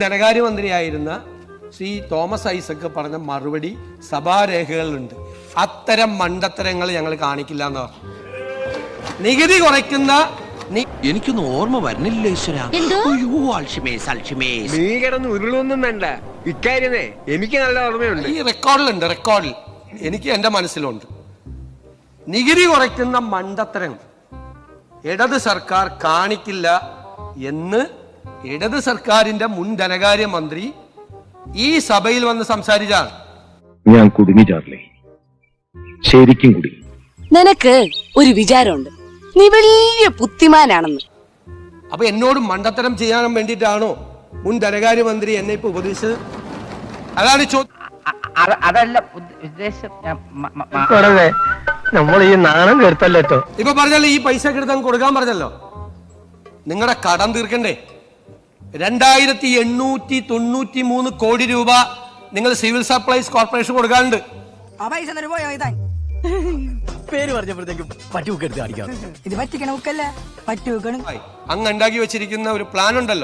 ധനകാര്യമന്ത്രിയായിരുന്ന Shri Thomas Isaac പറഞ്ഞ മറുപടി സഭാരേഖകളിലുണ്ട്. അത്തരം മണ്ടത്തരങ്ങൾ ഞങ്ങൾ കാണിക്കില്ല എന്ന് പറഞ്ഞു. നികുതി കുറയ്ക്കുന്ന എനിക്കൊന്നും ഓർമ്മ വരുന്നില്ല ഈശ്വര. നീ കിടന്ന് ഉരുളൊന്നും വേണ്ട. ഇക്കാര്യമേ എനിക്ക് നല്ല ഓർമ്മയുണ്ട്. ഈ റെക്കോർഡിൽ എനിക്ക് എന്റെ മനസ്സിലുണ്ട്. നികുതി കുറയ്ക്കുന്ന മണ്ടത്തരം ഇടത് സർക്കാർ കാണിക്കില്ല എന്ന് ഇടത് സർക്കാരിന്റെ മുൻ ധനകാര്യമന്ത്രി ഈ സഭയിൽ വന്ന് സംസാരിച്ചാണ്. ഞാൻ കുടുങ്ങി ചാർലി, ശരിക്കും കുടുങ്ങി. നിനക്ക് ഒരു വിചാരമുണ്ട്, നീ വലിയ ബുദ്ധിമാനാണെന്ന്. അപ്പൊ എന്നോട് മണ്ടത്തരം ചെയ്യാൻ വേണ്ടിയിട്ടാണോ മുൻ ധനകാര്യമന്ത്രി എന്നെ ഇപ്പൊ ഉപദേശിച്ചത്? അതാണ് ചോദ്യം. അതല്ല ഉദ്ദേശം. നമ്മൾ ഈ നാണം കേട്ടല്ലോ. ഇപ്പൊ പറഞ്ഞല്ലോ ഈ പൈസ എടുത്ത് കൊടുക്കാൻ പറഞ്ഞല്ലോ. നിങ്ങളുടെ കടം തീർക്കണ്ടേ? 2893 കോടി രൂപ നിങ്ങൾ സിവിൽ സപ്ലൈസ് കോർപ്പറേഷൻ കൊടുക്കാനുണ്ട്. പേര് പറഞ്ഞപ്പോഴത്തേക്കും പറ്റുക്കെടുത്ത് കാണിക്കാം. അങ്ങ് ഉണ്ടാക്കി വെച്ചിരിക്കുന്ന ഒരു പ്ലാൻ ഉണ്ടല്ലോ.